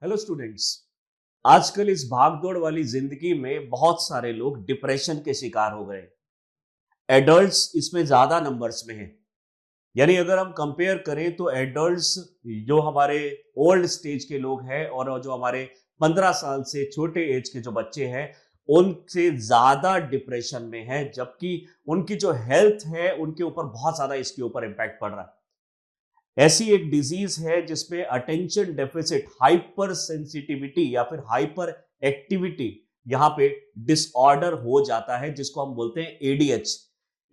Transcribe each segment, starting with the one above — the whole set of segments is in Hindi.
Hello students. आजकल इस भागदौड़ वाली जिंदगी में बहुत सारे लोग डिप्रेशन के शिकार हो गए। एडल्ट्स इसमें ज्यादा नंबर्स में हैं। यानी अगर हम कंपेयर करें तो एडल्ट्स जो हमारे ओल्ड स्टेज के लोग हैं और जो हमारे 15 साल से छोटे एज के जो बच्चे हैं उनसे ज्यादा डिप्रेशन में है, जबकि उनकी जो हेल्थ है उनके ऊपर बहुत ज्यादा इसके ऊपर इम्पैक्ट पड़ रहा है। ऐसी एक डिजीज है जिसमें अटेंशन डेफिसिट हाइपर सेंसिटिविटी या फिर हाइपर एक्टिविटी यहां पे डिसऑर्डर हो जाता है, जिसको हम बोलते हैं एडीएच।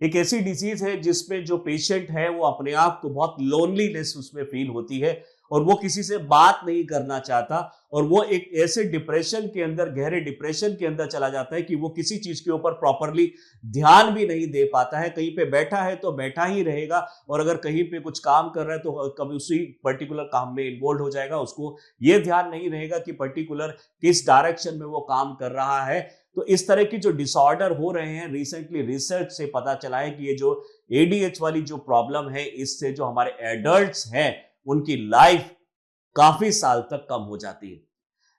एक ऐसी डिजीज है जिसमें जो पेशेंट है वो अपने आप को बहुत लोनलीनेस उसमें फील होती है और वो किसी से बात नहीं करना चाहता और वो एक ऐसे डिप्रेशन के अंदर, गहरे डिप्रेशन के अंदर चला जाता है कि वो किसी चीज के ऊपर प्रॉपरली ध्यान भी नहीं दे पाता है। कहीं पे बैठा है तो बैठा ही रहेगा और अगर कहीं पे कुछ काम कर रहा है तो कभी उसी पर्टिकुलर काम में इन्वॉल्व हो जाएगा। उसको ये ध्यान नहीं रहेगा कि पर्टिकुलर किस डायरेक्शन में वो काम कर रहा है। तो इस तरह की जो डिसऑर्डर हो रहे हैं, रिसेंटली रिसर्च से पता चला है कि ये जो एडीएच वाली जो प्रॉब्लम है, इससे जो हमारे एडल्ट्स हैं उनकी लाइफ काफी साल तक कम हो जाती है।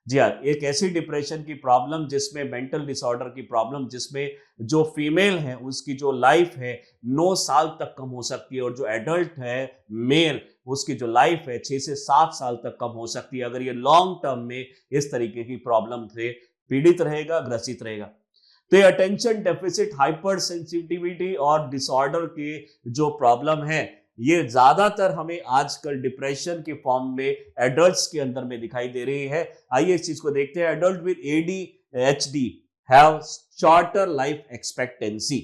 जी हाँ, एक ऐसी डिप्रेशन की प्रॉब्लम जिसमें मेंटल डिसऑर्डर की प्रॉब्लम जिसमें जो फीमेल है उसकी जो लाइफ है 9 साल तक कम हो सकती है और जो एडल्ट है मेल उसकी जो लाइफ है 6 से 7 साल तक कम हो सकती है, अगर ये लॉन्ग टर्म में इस तरीके की प्रॉब्लम से पीड़ित रहेगा, ग्रसित रहेगा। तो ये अटेंशन डेफिसिट हाइपर सेंसिटिविटी और डिसऑर्डर की जो प्रॉब्लम है ये ज्यादातर हमें आजकल डिप्रेशन के फॉर्म में एडल्ट्स के अंदर में दिखाई दे रही है। आइए इस चीज को देखते हैं। Adult with ADHD have shorter life expectancy.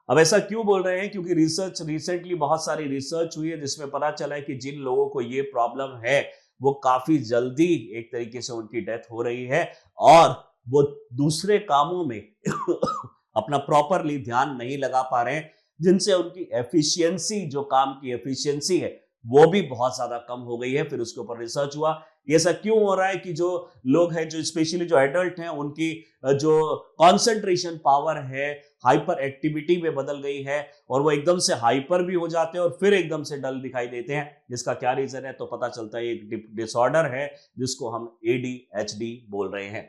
अब ऐसा क्यों बोल रहे हैं? क्योंकि रिसर्च रिसेंटली बहुत सारी रिसर्च हुई है जिसमें पता चला है कि जिन लोगों को ये प्रॉब्लम है वो काफी जल्दी एक तरीके से उनकी डेथ हो रही है और वो दूसरे कामों में अपना प्रॉपरली ध्यान नहीं लगा पा रहे हैं, जिनसे उनकी एफिशिएंसी, जो काम की एफिशिएंसी है वो भी बहुत ज्यादा कम हो गई है। फिर उसके ऊपर रिसर्च हुआ ये ऐसा क्यों हो रहा है कि जो लोग हैं, जो स्पेशली जो एडल्ट हैं, उनकी जो कंसंट्रेशन पावर है हाइपर एक्टिविटी में बदल गई है और वो एकदम से हाइपर भी हो जाते हैं और फिर एकदम से डल दिखाई देते हैं। जिसका क्या रीजन है? तो पता चलता है एक डिसऑर्डर है जिसको हम एडीएचडी बोल रहे हैं।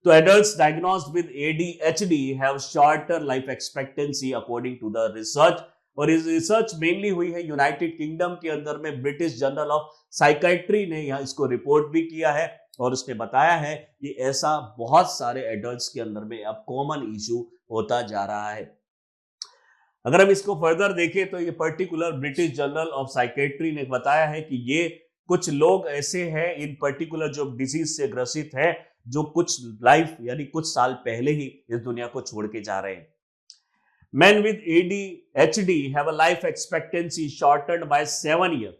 तो adults diagnosed with ADHD have shorter life expectancy according to the research। और इस रिसर्च मेनली हुई है यूनाइटेड किंगडम के अंदर में। ब्रिटिश जर्नल ऑफ साइकाइट्री ने यहाँ इसको रिपोर्ट भी किया है और उसने बताया है कि ऐसा बहुत सारे एडल्ट्स के अंदर में अब कॉमन इशू होता जा रहा है। अगर हम इसको फर्दर देखें तो ये particular British journal of psychiatry ने बताया है कि ये कुछ लोग ऐसे हैं इन पर्टिकुलर जो डिजीज से ग्रसित है, जो कुछ लाइफ यानी कुछ साल पहले ही इस दुनिया को छोड़ के जा रहे हैं। Men with ADHD have a life expectancy shortened by 7 years।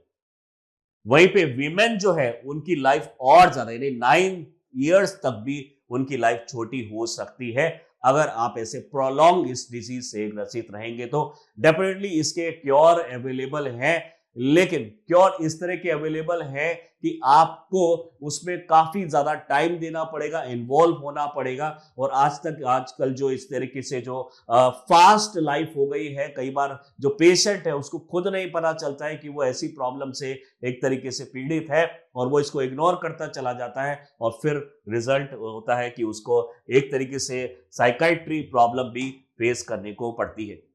वहीं पे विमेन जो है उनकी लाइफ और ज्यादा यानी 9 years तक भी उनकी लाइफ छोटी हो सकती है अगर आप ऐसे प्रोलॉन्ग इस डिजीज से ग्रसित रहेंगे। तो डेफिनेटली इसके क्योर अवेलेबल है, लेकिन क्योर इस तरह के अवेलेबल है कि आपको उसमें काफी ज्यादा टाइम देना पड़ेगा, इन्वॉल्व होना पड़ेगा। और आजकल जो इस तरीके से जो फास्ट लाइफ हो गई है, कई बार जो पेशेंट है उसको खुद नहीं पता चलता है कि वो ऐसी प्रॉब्लम से एक तरीके से पीड़ित है और वो इसको इग्नोर करता चला जाता है और फिर रिजल्ट होता है कि उसको एक तरीके से साइकाइट्री प्रॉब्लम भी फेस करने को पड़ती है।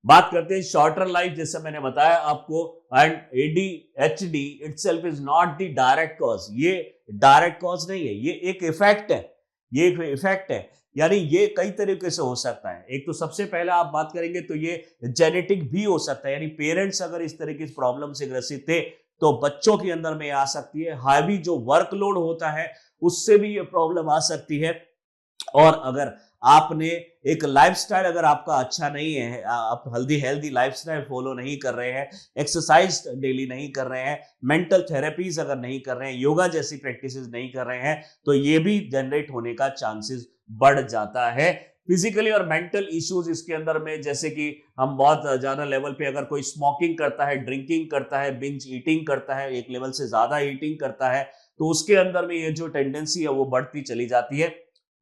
बात करते हैं शॉर्टर लाइफ, जैसे मैंने बताया आपको। And ADHD itself is not the direct cause. ये डायरेक्ट कॉज नहीं है, ये एक इफेक्ट है। ये एक इफेक्ट है, यानी ये कई तरीके से हो सकता है। एक तो सबसे पहले आप बात करेंगे तो ये जेनेटिक भी हो सकता है, यानी पेरेंट्स अगर इस तरह की प्रॉब्लम से ग्रसित थे तो बच्चों के अंदर में आ सकती है। हावी जो वर्कलोड होता है उससे भी ये प्रॉब्लम आ सकती है। और अगर आपने एक लाइफस्टाइल अगर आपका अच्छा नहीं है, आप हेल्दी लाइफस्टाइल फॉलो नहीं कर रहे हैं, एक्सरसाइज डेली नहीं कर रहे हैं, मेंटल थेरेपीज अगर नहीं कर रहे हैं, योगा जैसी प्रैक्टिसेस नहीं कर रहे हैं, तो ये भी जनरेट होने का चांसेस बढ़ जाता है। फिजिकली और मेंटल इश्यूज इसके अंदर में, जैसे कि हम बहुत ज्यादा लेवल पे अगर कोई स्मोकिंग करता है, ड्रिंकिंग करता है, बिंज ईटिंग करता है, एक लेवल से ज्यादा ईटिंग करता है, तो उसके अंदर में ये जो टेंडेंसी है वो बढ़ती चली जाती है।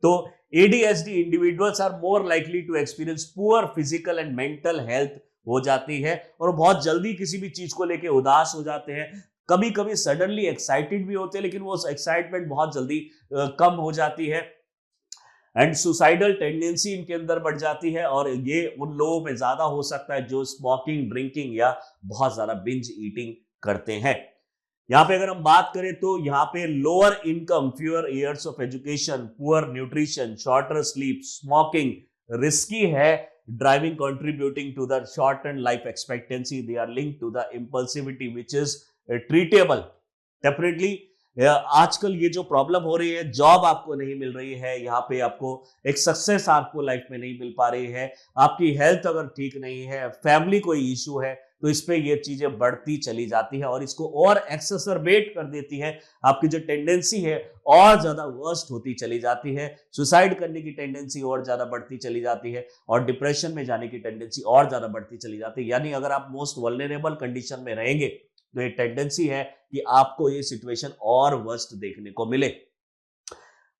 तो ADHD individuals are more likely to experience poor physical and mental health हो जाती है और बहुत जल्दी किसी भी चीज को लेके उदास हो जाते हैं, कभी कभी सडनली एक्साइटेड भी होते हैं, लेकिन वो एक्साइटमेंट बहुत जल्दी कम हो जाती है एंड सुसाइडल टेंडेंसी इनके अंदर बढ़ जाती है। और ये उन लोगों में ज्यादा हो सकता है जो स्मोकिंग, ड्रिंकिंग या बहुत ज्यादा बिंज ईटिंग करते हैं। यहाँ पे अगर हम बात करें तो यहाँ पे lower income, fewer years of education, poor nutrition, shorter sleep, smoking risky है, driving contributing to the shortened life expectancy, they are linked to the impulsivity which is treatable. Definitely आजकल ये जो प्रॉब्लम हो रही है, जॉब आपको नहीं मिल रही है, यहाँ पे आपको एक सक्सेस आपको लाइफ में नहीं मिल पा रही है, आपकी हेल्थ अगर ठीक नहीं है, फैमिली कोई इशू है, तो इस पे ये चीजें बढ़ती चली जाती है और इसको और एक्सेसरबेट कर देती है। आपकी जो टेंडेंसी है और ज्यादा वर्स्ट होती चली जाती है, सुसाइड करने की टेंडेंसी और ज्यादा बढ़ती चली जाती है और डिप्रेशन में जाने की टेंडेंसी और ज्यादा बढ़ती चली जाती है। यानी अगर आप मोस्ट वल्नरेबल कंडीशन में रहेंगे तो ये टेंडेंसी है कि आपको ये सिचुएशन और वर्स्ट देखने को मिले।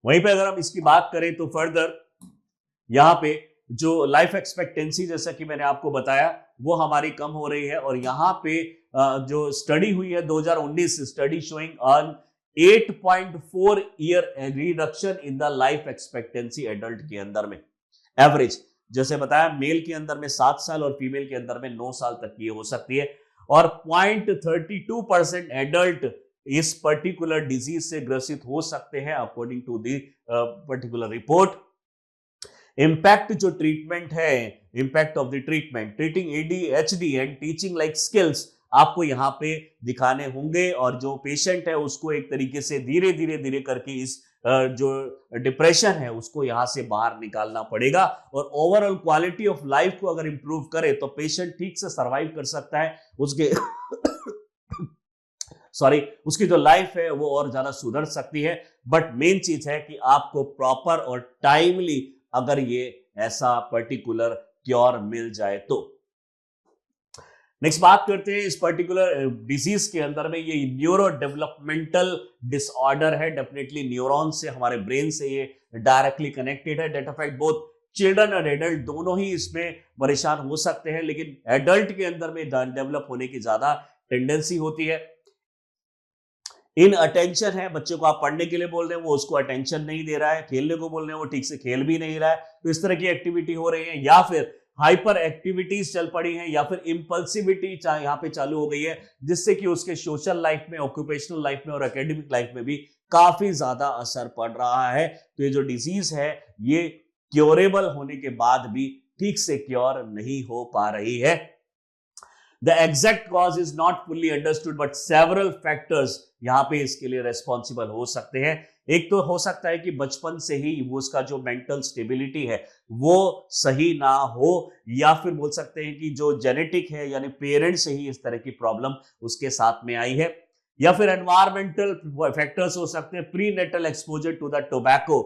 वहीं पे अगर हम इसकी बात करें तो फर्दर यहाँ पे जो लाइफ एक्सपेक्टेंसी, जैसा कि मैंने आपको बताया, वो हमारी कम हो रही है। और यहाँ पे जो स्टडी हुई है 2019 study showing on 8.4 year reduction in the life expectancy adult के अंदर में एवरेज, जैसे बताया मेल के अंदर में 7 साल और फीमेल के अंदर में 9 साल तक ये हो सकती है। और 0.32% एडल्ट इस पर्टिकुलर डिजीज से ग्रसित हो सकते हैं according to the particular report. Impact जो ट्रीटमेंट है, impact of the treatment, treating ADHD and teaching like skills आपको यहाँ पे दिखाने होंगे और जो पेशेंट है उसको एक तरीके से धीरे धीरे करके इस जो डिप्रेशन है उसको यहाँ से बाहर निकालना पड़ेगा। और ओवरऑल क्वालिटी ऑफ लाइफ को अगर इंप्रूव करे तो पेशेंट ठीक से सरवाइव कर सकता है, उसके उसकी जो लाइफ है वो और ज्यादा सुधर सकती है। बट मेन चीज है कि आपको प्रॉपर और टाइमली अगर ये ऐसा पर्टिकुलर क्योर मिल जाए तो। नेक्स्ट बात करते हैं इस पर्टिकुलर डिजीज के अंदर में, ये न्यूरो डेवलपमेंटल डिसऑर्डर है। डेफिनेटली न्यूरॉन से, हमारे ब्रेन से ये डायरेक्टली कनेक्टेड है। डेट अफेक्ट बोथ चिल्ड्रन और एडल्ट, दोनों ही इसमें परेशान हो सकते हैं, लेकिन एडल्ट के अंदर में डेवलप होने की ज्यादा टेंडेंसी होती है। इन अटेंशन है, बच्चे को आप पढ़ने के लिए बोल रहे हैं वो उसको अटेंशन नहीं दे रहा है, खेलने को बोल रहे हैं वो ठीक से खेल भी नहीं रहा है, तो इस तरह की एक्टिविटी हो रही है। या फिर हाइपर एक्टिविटीज चल पड़ी हैं, या फिर इंपल्सिविटी यहाँ पे चालू हो गई है, जिससे कि उसके सोशल लाइफ में, ऑक्यूपेशनल लाइफ में और एकेडमिक लाइफ में भी काफी ज्यादा असर पड़ रहा है। तो ये जो डिजीज है ये क्योरेबल होने के बाद भी ठीक से क्योर नहीं हो पा रही है। The exact cause is not fully understood, but several factors यहाँ पे इसके लिए रेस्पॉन्सिबल हो सकते हैं। एक तो हो सकता है कि बचपन से ही वो उसका जो मेंटल स्टेबिलिटी है वो सही ना हो, या फिर बोल सकते हैं कि जो जेनेटिक है यानी पेरेंट्स से ही इस तरह की प्रॉब्लम उसके साथ में आई है, या फिर एनवायरमेंटल फैक्टर्स हो सकते हैं। Prenatal exposure to the tobacco,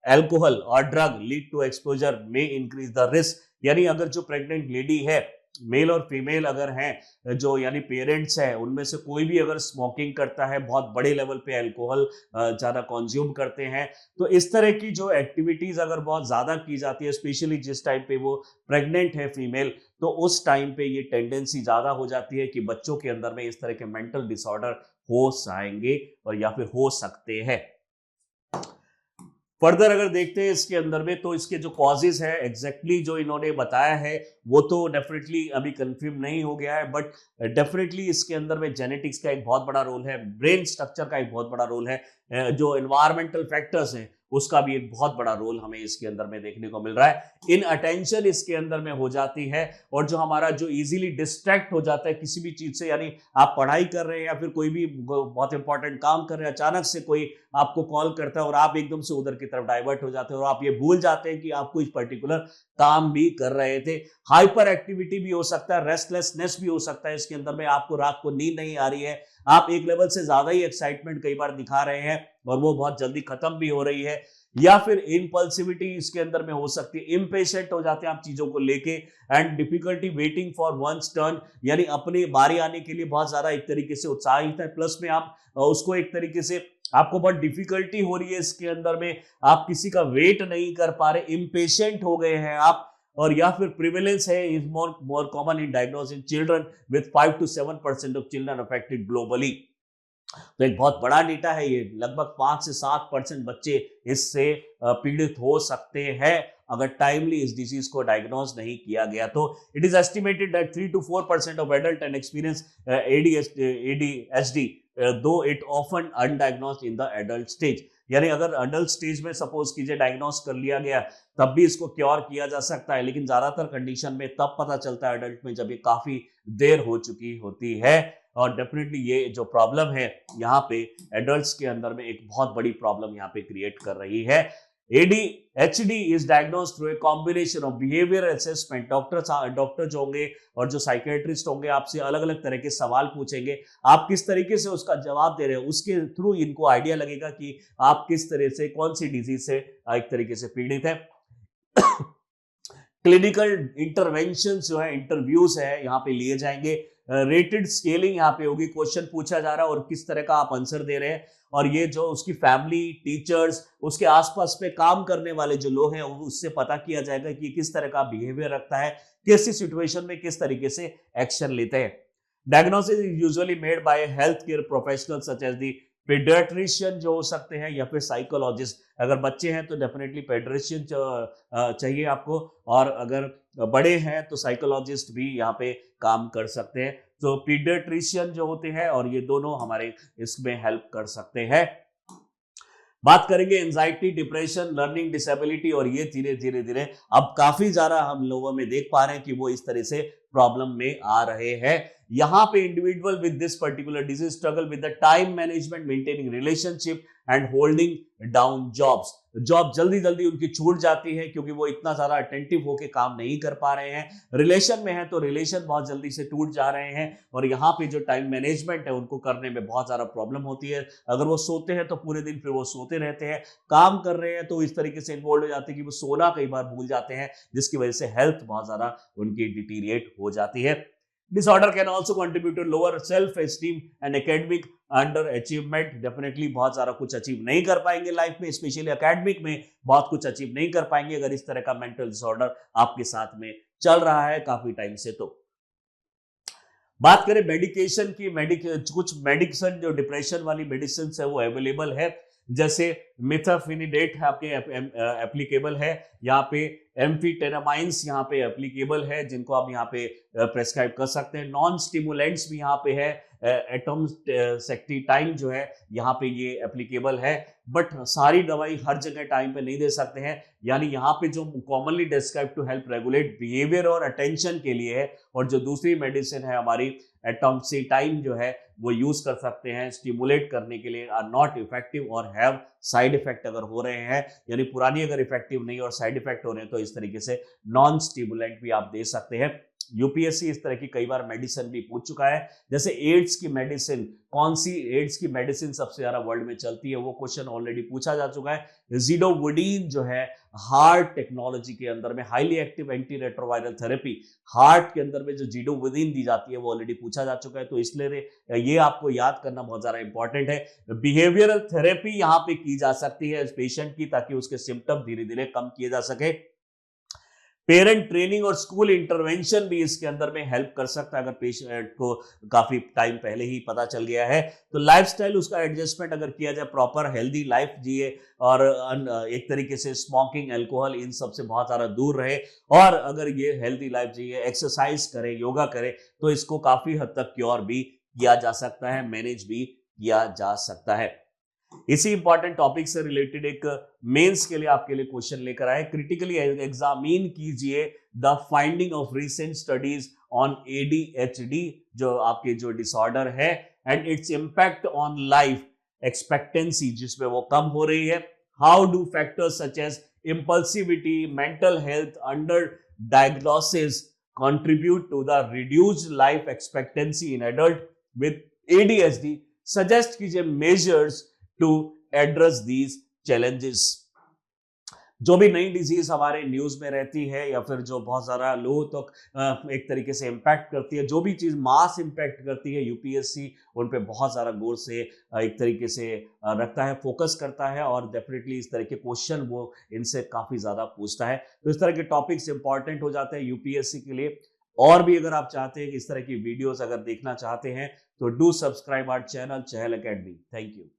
alcohol और ड्रग लीड टू एक्सपोजर में इंक्रीज द रिस्क। यानी अगर जो प्रेग्नेंट लेडी है, मेल और फीमेल अगर हैं, जो यानी पेरेंट्स हैं, उनमें से कोई भी अगर स्मोकिंग करता है, बहुत बड़े लेवल पे अल्कोहल ज्यादा कंज्यूम करते हैं, तो इस तरह की जो एक्टिविटीज अगर बहुत ज्यादा की जाती है, स्पेशली जिस टाइम पे वो प्रेग्नेंट है फीमेल, तो उस टाइम पे ये टेंडेंसी ज्यादा हो जाती है कि बच्चों के अंदर में इस तरह के मेंटल डिसऑर्डर हो जाएंगे और या फिर हो सकते हैं। फर्दर अगर देखते हैं इसके अंदर में, तो इसके जो कॉजेज है एग्जैक्टली जो इन्होंने बताया है वो तो डेफिनेटली अभी कंफर्म नहीं हो गया है, बट डेफिनेटली इसके अंदर में जेनेटिक्स का एक बहुत बड़ा रोल है, ब्रेन स्ट्रक्चर का एक बहुत बड़ा रोल है, जो एनवायरमेंटल फैक्टर्स हैं उसका भी एक बहुत बड़ा रोल हमें इसके अंदर में देखने को मिल रहा है। इन अटेंशन इसके अंदर में हो जाती है, और जो हमारा जो इजीली डिस्ट्रैक्ट हो जाता है किसी भी चीज से, यानी आप पढ़ाई कर रहे हैं या फिर कोई भी बहुत इंपॉर्टेंट काम कर रहे हैं, अचानक से कोई आपको कॉल करता है और आप एकदम से उधर की तरफ डाइवर्ट हो जाते हैं और आप ये भूल जाते हैं कि आपको इस पर्टिकुलर काम भी कर रहे थे। हाइपर एक्टिविटी भी हो सकता है, रेस्टलेसनेस भी हो सकता है इसके अंदर में, आपको रात को नींद नहीं आ रही है, आप एक लेवल से ज्यादा ही एक्साइटमेंट कई बार दिखा रहे हैं और वो बहुत जल्दी खत्म भी हो रही है। या फिर इम्पल्सिविटी इसके अंदर में हो सकती है, इम्पेशेंट हो जाते हैं आप चीजों को लेके, and difficulty waiting for one's turn, यानी अपनी बारी आने के लिए बहुत ज्यादा एक तरीके से उत्साहित है, प्लस में आप उसको एक तरीके से आपको बहुत डिफिकल्टी हो रही है इसके अंदर में, आप किसी का वेट नहीं कर पा रहे, इम्पेशेंट हो गए हैं आप। और या फिर प्रिवेलेंस है is more common in diagnose in children with 5 to 7% of children affected globally. तो एक बहुत बड़ा डेटा है ये, लगभग 5 से 7% बच्चे इससे पीड़ित हो सकते हैं अगर टाइमली इस डिजीज को डायग्नोज नहीं किया गया तो। It is estimated that 3 to 4% of adult and experience ADHD though it often undiagnosed in the adult stage. यानी अगर एडल्ट स्टेज में सपोज कीजिए डायग्नोज कर लिया गया तब भी इसको क्योर किया जा सकता है, लेकिन ज्यादातर कंडीशन में तब पता चलता है एडल्ट में जब ये काफी देर हो चुकी होती है। और डेफिनेटली ये जो प्रॉब्लम है यहाँ पे एडल्ट्स के अंदर में एक बहुत बड़ी प्रॉब्लम यहाँ पे क्रिएट कर रही है। ADHD is diagnosed through a combination of behavioral assessment। Doctor जो होंगे और जो साइकेट्रिस्ट होंगे आपसे अलग अलग तरह के सवाल पूछेंगे, आप किस तरीके से उसका जवाब दे रहे हैं उसके थ्रू इनको आइडिया लगेगा कि आप किस तरह से कौन सी डिजीज से एक तरीके से पीड़ित है। क्लिनिकल इंटरवेंशन जो है, इंटरव्यूज है यहाँ पे लिए जाएंगे। रेटेड स्केलिंग यहाँ पे होगी, क्वेश्चन पूछा जा रहा है और किस तरह का आप आंसर दे रहे हैं, और ये जो उसकी फैमिली, टीचर्स, उसके आसपास पे काम करने वाले जो लोग हैं उससे पता किया जाएगा कि किस तरह का बिहेवियर रखता है, कैसी सिचुएशन में किस तरीके से एक्शन लेते हैं। Diagnosis is usually made by health care professional such as the pediatrician जो हो सकते हैं या फिर साइकोलॉजिस्ट। अगर बच्चे हैं तो डेफिनेटली पेडियाट्रिशियन चाहिए आपको, और अगर बड़े हैं तो साइकोलॉजिस्ट भी यहाँ पे काम कर सकते हैं। तो पीडियाट्रिशियन जो होते हैं और ये दोनों हमारे इसमें हेल्प कर सकते हैं। बात करेंगे एंजाइटी, डिप्रेशन, लर्निंग डिसेबिलिटी, और ये धीरे धीरे धीरे अब काफी ज्यादा हम लोगों में देख पा रहे हैं कि वो इस तरह से प्रॉब्लम में आ रहे हैं। यहाँ पे individual with this particular disease struggle with the time management, maintaining relationship and holding down jobs. Job जल्दी जल्दी उनकी छूट जाती है क्योंकि वो इतना ज्यादा अटेंटिव होकर काम नहीं कर पा रहे हैं। रिलेशन में है तो रिलेशन बहुत जल्दी से टूट जा रहे हैं, और यहाँ पे जो टाइम मैनेजमेंट है उनको करने में बहुत ज्यादा प्रॉब्लम होती है। अगर वो सोते हैं तो पूरे दिन फिर वो सोते रहते हैं, काम कर रहे हैं तो इस तरीके से इन्वॉल्व हो जाते हैं कि वो सोना कई बार भूल जाते हैं, जिसकी वजह से हेल्थ बहुत ज्यादा उनकी डिटीरिएट हो जाती है। Disorder can also contribute to lower self-esteem and academic underachievement। Definitely बहुत सारा कुछ अचीव नहीं कर पाएंगे लाइफ में, स्पेशली एकेडमिक में बहुत कुछ अचीव नहीं कर पाएंगे अगर इस तरह का मेंटल डिसऑर्डर आपके साथ में चल रहा है काफी टाइम से। तो बात करें मेडिकेशन की, कुछ मेडिसिन जो डिप्रेशन वाली मेडिसिन है वो अवेलेबल है, जैसे मिथाफिनिडेट आपके एप्लीकेबल है, यहाँ पे एम्फीटेरामाइंस यहाँ पे एप्लीकेबल है जिनको आप यहाँ पे प्रेस्क्राइब कर सकते हैं। नॉन स्टिमुलेंट्स भी यहाँ पे है, एटोमसेक्टिटाइन जो है यहाँ पे ये एप्लीकेबल है, बट सारी दवाई हर जगह टाइम पे नहीं दे सकते हैं। यानी यहाँ पे जो commonly describe to help regulate behaviour और अटेंशन के लिए है, और जो दूसरी मेडिसिन है हमारी एटोमसेटाइन जो है वो यूज कर सकते हैं स्टिमुलेट करने के लिए, आर नॉट इफेक्टिव और हैव साइड इफेक्ट अगर हो रहे हैं, यानी पुरानी अगर इफेक्टिव नहीं और साइड इफेक्ट हो रहे हैं तो इस तरीके से नॉन स्टिमुलेंट भी आप दे सकते हैं। यूपीएससी इस तरह की कई बार मेडिसिन भी पूछ चुका है, जैसे एड्स की मेडिसिन, कौन सी एड्स की मेडिसिन सबसे ज्यादा वर्ल्ड में चलती है, वो क्वेश्चन ऑलरेडी पूछा जा चुका है। ज़िडोवुडीन जो है हार्ट टेक्नोलॉजी के अंदर में highly active anti retroviral therapy, heart के अंदर में जो ज़िडोवुडीन दी जाती है वो ऑलरेडी पूछा जा चुका है, तो इसलिए ये आपको याद करना बहुत ज्यादा इंपॉर्टेंट है। बिहेवियरल थेरेपी यहाँ पे की जा सकती है पेशेंट की, ताकि उसके सिम्टम धीरे धीरे कम किए जा सके। पेरेंट ट्रेनिंग और स्कूल इंटरवेंशन भी इसके अंदर में हेल्प कर सकता है अगर पेशेंट को काफी टाइम पहले ही पता चल गया है। तो लाइफस्टाइल उसका एडजस्टमेंट अगर किया जाए, प्रॉपर हेल्दी लाइफ जिए और एक तरीके से स्मोकिंग, अल्कोहल, इन सब से बहुत सारा दूर रहे, और अगर ये हेल्दी लाइफ जिए, एक्सरसाइज करे, योगा करे, तो इसको काफी हद तक क्योर भी किया जा सकता है, मैनेज भी किया जा सकता है। इसी इंपॉर्टेंट टॉपिक से रिलेटेड एक मेंस के लिए आपके लिए क्वेश्चन लेकर आए। क्रिटिकली एग्जामिन कीजिए the finding of recent studies on ADHD, जो आपके जो डिसऑर्डर है, and its impact on life expectancy, जिसमें वो कम हो रही है। How do factors such as impulsivity, mental health, under diagnosis contribute to the reduced life expectancy in adult with ADHD? Suggest कीजिए measures to address these challenges। जो भी नई डिजीज हमारे न्यूज में रहती है या फिर जो बहुत सारा लोगों तक एक तरीके से इम्पैक्ट करती है, जो भी चीज मास इम्पैक्ट करती है, यूपीएससी उन पे बहुत सारा गौर से एक तरीके से रखता है, फोकस करता है, और डेफिनेटली इस तरह के क्वेश्चन वो इनसे काफी ज्यादा पूछता है। तो इस तरह के टॉपिक्स इंपॉर्टेंट हो जाते हैं यूपीएससी के लिए। और भी अगर आप चाहते हैं कि इस तरह की वीडियोस अगर देखना चाहते हैं तो do subscribe our channel Chahal Academy. Thank you.